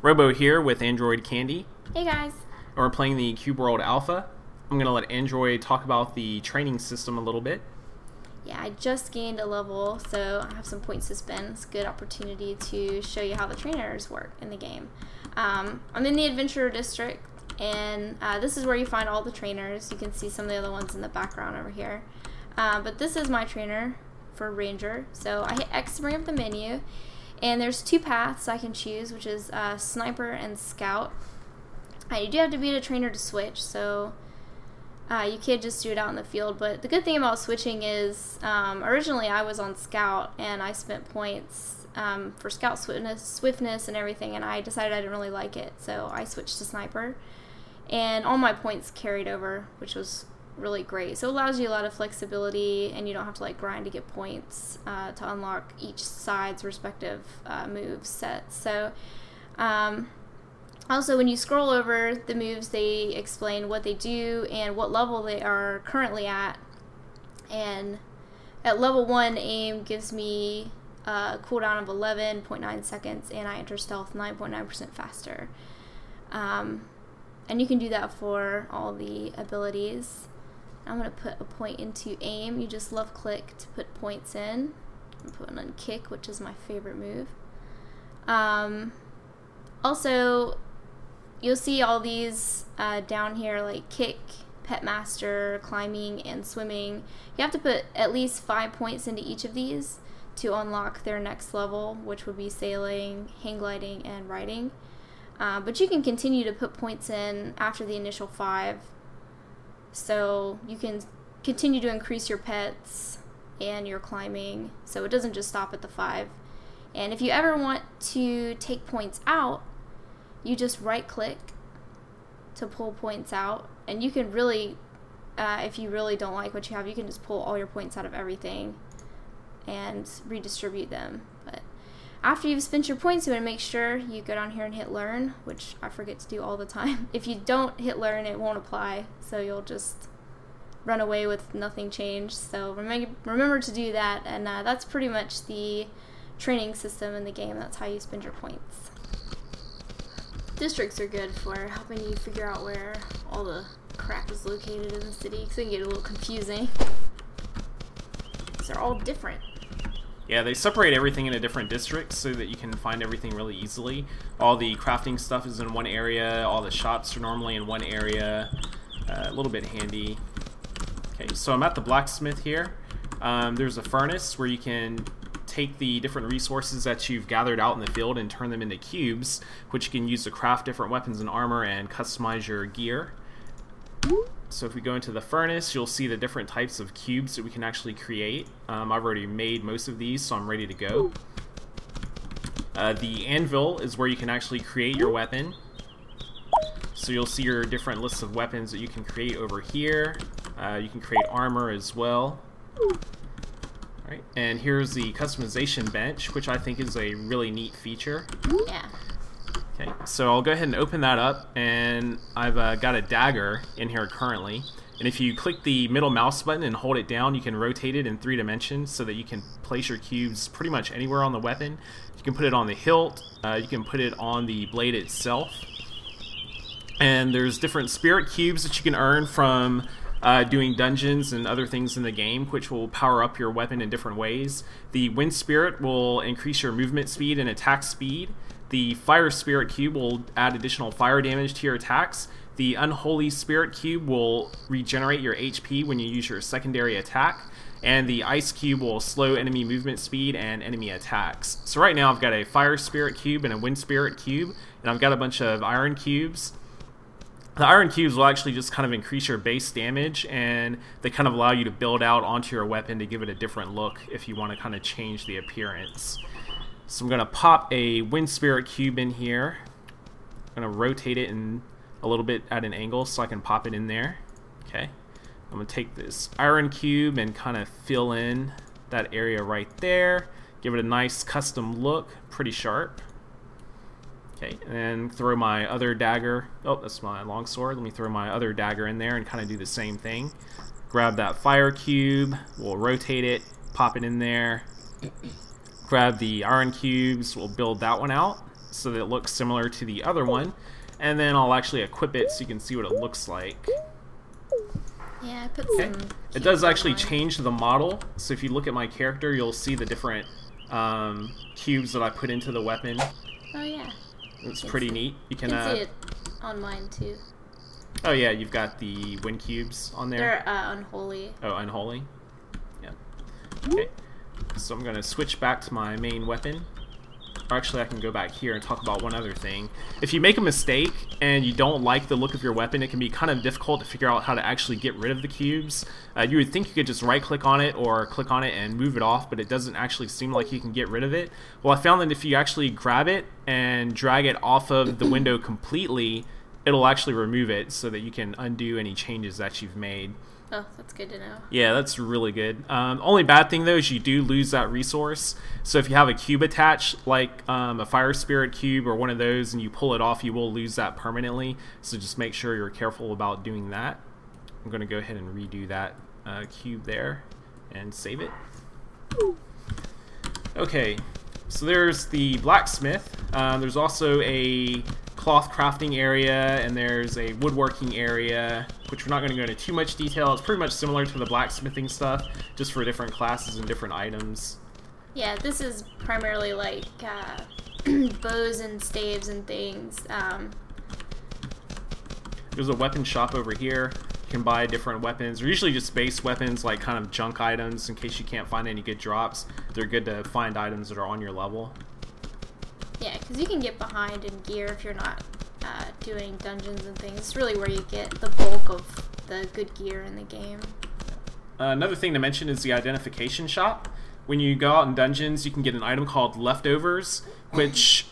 Robo here with Android Candy. Hey guys. We're playing the Cube World Alpha. I'm going to let Android talk about the training system a little bit. Yeah, I just gained a level, so I have some points to spend. It's a good opportunity to show you how the trainers work in the game. I'm in the Adventure District, and this is where you find all the trainers. You can see some of the other ones in the background over here. But this is my trainer for Ranger. So I hit X to bring up the menu, and there's two paths I can choose, which is Sniper and Scout. You do have to beat a trainer to switch, so you can't just do it out in the field. But the good thing about switching is originally I was on Scout, and I spent points for Scout swiftness and everything, and I decided I didn't really like it, so I switched to Sniper. And all my points carried over, which was really great. So it allows you a lot of flexibility, and you don't have to like grind to get points to unlock each side's respective move sets. So also when you scroll over the moves, they explain what they do and what level they are currently at. And at level 1, aim gives me a cooldown of 11.9 seconds, and I enter stealth 9.9% faster. And you can do that for all the abilities. I'm going to put a point into aim. You just left click to put points in. I'm putting on kick, which is my favorite move. Also, you'll see all these down here, like kick, pet master, climbing, and swimming. You have to put at least 5 points into each of these to unlock their next level, which would be sailing, hang gliding, and riding. But you can continue to put points in after the initial 5. So you can continue to increase your pets and your climbing, so it doesn't just stop at the 5. And if you ever want to take points out, you just right click to pull points out, and you can really, if you really don't like what you have, you can just pull all your points out of everything and redistribute them. But after you've spent your points, you want to make sure you go down here and hit learn, which I forget to do all the time. If you don't hit learn, it won't apply, so you'll just run away with nothing changed. So remember to do that, and that's pretty much the training system in the game. That's how you spend your points. Districts are good for helping you figure out where all the crap is located in the city, because they can get a little confusing. They're all different. Yeah, they separate everything into different districts so that you can find everything really easily. All the crafting stuff is in one area, all the shops are normally in one area. A little bit handy. Okay, so I'm at the blacksmith here. There's a furnace where you can take the different resources that you've gathered out in the field and turn them into cubes, which you can use to craft different weapons and armor and customize your gear. So if we go into the furnace, you'll see the different types of cubes that we can actually create. I've already made most of these, so I'm ready to go. The anvil is where you can actually create your weapon. So you'll see your different lists of weapons that you can create over here. You can create armor as well. Alright, and here's the customization bench, which I think is a really neat feature. Yeah. Okay, so I'll go ahead and open that up, and I've got a dagger in here currently. And if you click the middle mouse button and hold it down, you can rotate it in 3 dimensions so that you can place your cubes pretty much anywhere on the weapon. You can put it on the hilt, you can put it on the blade itself. And there's different spirit cubes that you can earn from doing dungeons and other things in the game, which will power up your weapon in different ways. The wind spirit will increase your movement speed and attack speed. The Fire Spirit Cube will add additional fire damage to your attacks. The Unholy Spirit Cube will regenerate your HP when you use your secondary attack. And the Ice Cube will slow enemy movement speed and enemy attacks. So right now I've got a Fire Spirit Cube and a Wind Spirit Cube, and I've got a bunch of Iron Cubes. The Iron Cubes will actually just kind of increase your base damage, and they kind of allow you to build out onto your weapon to give it a different look if you want to kind of change the appearance. So I'm going to pop a Wind Spirit Cube in here. I'm going to rotate it in a little bit at an angle so I can pop it in there. Okay. I'm going to take this Iron Cube and kind of fill in that area right there. Give it a nice custom look. Pretty sharp. Okay, and then throw my other dagger. Oh, that's my longsword. Let me throw my other dagger in there and kind of do the same thing. Grab that Fire Cube. We'll rotate it. Pop it in there. Grab the Iron Cubes, we'll build that one out. so that it looks similar to the other one, and then I'll actually equip it so you can see what it looks like. Yeah, I put Okay. some. It does actually change the model, so if you look at my character, you'll see the different cubes that I put into the weapon. Oh yeah. It's pretty neat. You can see it on mine too. Oh yeah, you've got the wind cubes on there. They're unholy. Oh, unholy? Yeah. Okay. So I'm going to switch back to my main weapon. Or actually, I can go back here and talk about one other thing. If you make a mistake and you don't like the look of your weapon, it can be kind of difficult to figure out how to actually get rid of the cubes. You would think you could just right-click on it or click on it and move it off, but it doesn't actually seem like you can get rid of it. Well, I found that if you actually grab it and drag it off of the window completely, it'll actually remove it so that you can undo any changes that you've made. Oh, that's good to know. Yeah, that's really good. Only bad thing though is you do lose that resource. So if you have a cube attached, like a fire spirit cube or one of those, and you pull it off, you will lose that permanently. So just make sure you're careful about doing that. I'm going to go ahead and redo that cube there and save it. Okay, so there's the blacksmith. There's also a cloth crafting area, and there's a woodworking area, which we're not going to go into too much detail. It's pretty much similar to the blacksmithing stuff, just for different classes and different items. Yeah, this is primarily like bows and staves and things. There's a weapon shop over here. You can buy different weapons. They're usually just base weapons, like kind of junk items in case you can't find any good drops. They're good to find items that are on your level. Yeah, because you can get behind in gear if you're not doing dungeons and things. It's really where you get the bulk of the good gear in the game. Another thing to mention is the identification shop. When you go out in dungeons, you can get an item called leftovers, which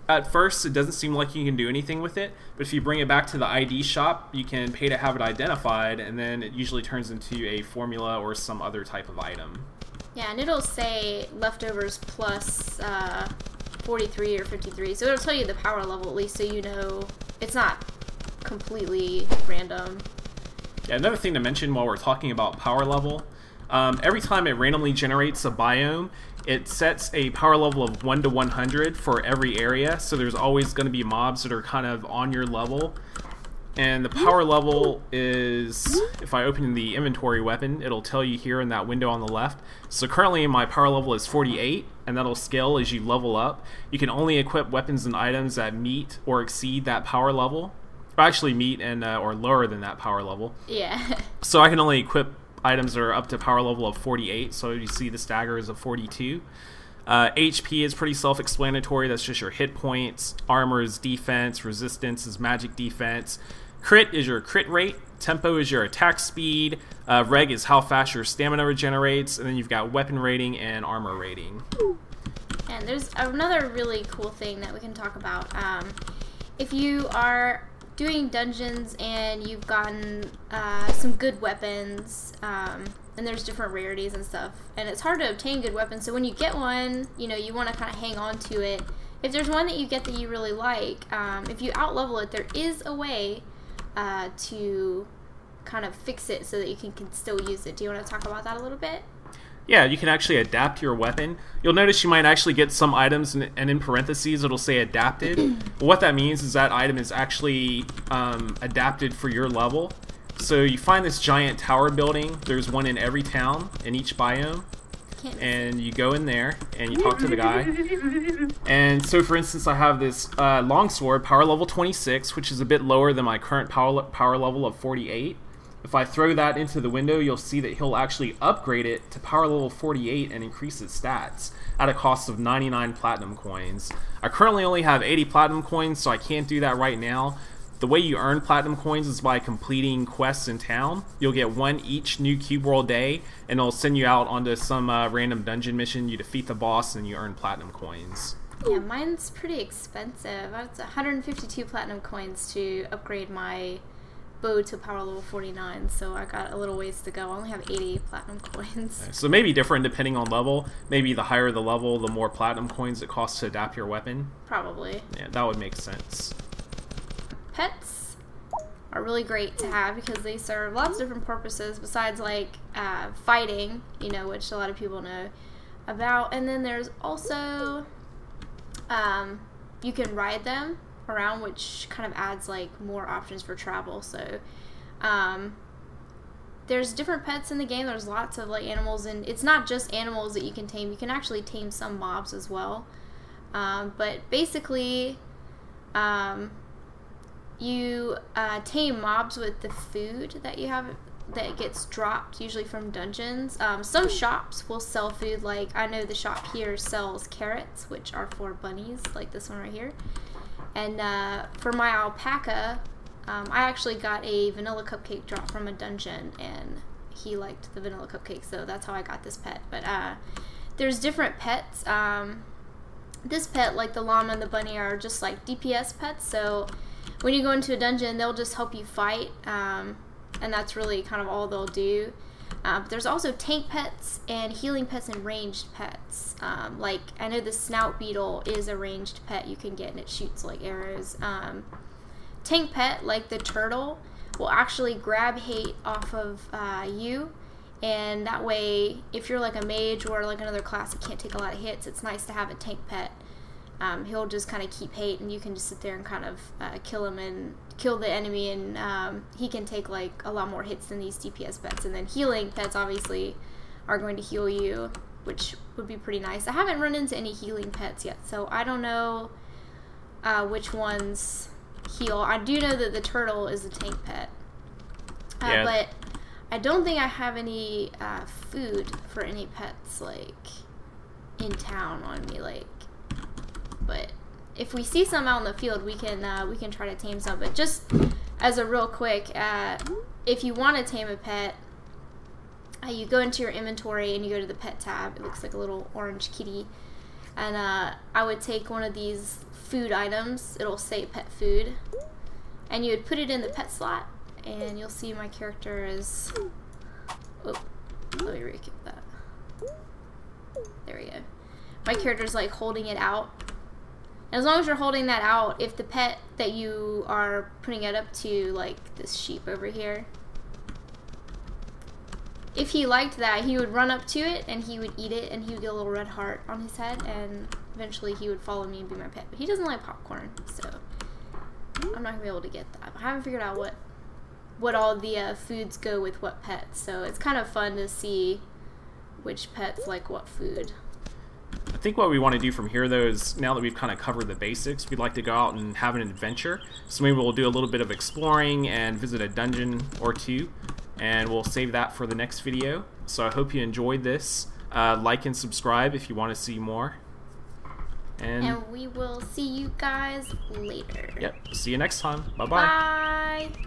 at first it doesn't seem like you can do anything with it, but if you bring it back to the ID shop, you can pay to have it identified, and then it usually turns into a formula or some other type of item. Yeah, and it'll say leftovers plus 43 or 53, so it'll tell you the power level at least, so you know it's not completely random. Yeah, another thing to mention while we're talking about power level, every time it randomly generates a biome, it sets a power level of 1 to 100 for every area, so there's always going to be mobs that are kind of on your level. And the power level is, if I open the inventory weapon, it'll tell you here in that window on the left. So currently my power level is 48, and that'll scale as you level up. You can only equip weapons and items that meet or exceed that power level. Or actually meet and or lower than that power level. Yeah. So I can only equip items that are up to power level of 48, so you see the stagger is a 42. HP is pretty self-explanatory. That's just your hit points. Armor is defense. Resistance is magic defense. Crit is your crit rate. Tempo is your attack speed. Reg is how fast your stamina regenerates. And then you've got weapon rating and armor rating. And there's another really cool thing that we can talk about. If you are doing dungeons and you've gotten some good weapons, and there's different rarities and stuff, and it's hard to obtain good weapons, so when you get one, you know, you want to kind of hang on to it. If there's one that you get that you really like, if you outlevel it, there is a way to kind of fix it so that you can still use it. Do you want to talk about that a little bit? Yeah, you can actually adapt your weapon. You'll notice you might actually get some items, and in parentheses it'll say adapted. What that means is that item is actually adapted for your level. So you find this giant tower building. There's one in every town, in each biome. And you go in there, and you talk to the guy. And so, for instance, I have this longsword, power level 26, which is a bit lower than my current power level of 48. If I throw that into the window, you'll see that he'll actually upgrade it to power level 48 and increase its stats at a cost of 99 platinum coins. I currently only have 80 platinum coins, so I can't do that right now. The way you earn platinum coins is by completing quests in town. You'll get one each new cube world day, and it'll send you out onto some random dungeon mission. You defeat the boss, and you earn platinum coins. Yeah, mine's pretty expensive. It's 152 platinum coins to upgrade my bow to power level 49, so I got a little ways to go. I only have 80 platinum coins. Okay, so maybe different depending on level. Maybe the higher the level, the more platinum coins it costs to adapt your weapon. Probably. Yeah, that would make sense. Pets are really great to have because they serve lots of different purposes besides like fighting, you know, which a lot of people know about. And then there's also you can ride them around, which kind of adds like more options for travel. So there's different pets in the game. There's lots of like animals, and it's not just animals that you can tame. You can actually tame some mobs as well. But basically, you tame mobs with the food that you have that gets dropped, usually from dungeons. Some shops will sell food, like I know the shop here sells carrots, which are for bunnies, like this one right here. And for my alpaca, I actually got a vanilla cupcake drop from a dungeon, and he liked the vanilla cupcake, so that's how I got this pet. But there's different pets. This pet, like the llama and the bunny, are just like DPS pets, so when you go into a dungeon, they'll just help you fight, and that's really kind of all they'll do. But there's also tank pets and healing pets and ranged pets. Like, I know the snout beetle is a ranged pet you can get, and it shoots like arrows. Tank pet, like the turtle, will actually grab hate off of you, and that way, if you're like a mage or like another class that can't take a lot of hits, it's nice to have a tank pet. He'll just kind of keep hate, and you can just sit there and kind of kill him and kill the enemy, and he can take like a lot more hits than these DPS pets. And then healing pets obviously are going to heal you, which would be pretty nice. I haven't run into any healing pets yet, so I don't know which ones heal. I do know that the turtle is a tank pet, but I don't think I have any food for any pets like in town on me, like. But if we see some out in the field, we can try to tame some. But just as a real quick, if you want to tame a pet, you go into your inventory and you go to the pet tab. It looks like a little orange kitty, and I would take one of these food items. It'll say pet food, and you would put it in the pet slot, and you'll see my character is. Oh, let me recap that. There we go. My character's like holding it out. As long as you're holding that out, if the pet that you are putting it up to, like this sheep over here, if he liked that, he would run up to it and he would eat it, and he would get a little red heart on his head, and eventually he would follow me and be my pet. But he doesn't like popcorn, so I'm not gonna be able to get that. I haven't figured out what all the foods go with what pets, so it's kind of fun to see which pets like what food. I think what we want to do from here, though, is now that we've kind of covered the basics, we'd like to go out and have an adventure. So maybe we'll do a little bit of exploring and visit a dungeon or two, and we'll save that for the next video. So I hope you enjoyed this. Like and subscribe if you want to see more. And we will see you guys later. Yep. See you next time. Bye-bye. Bye.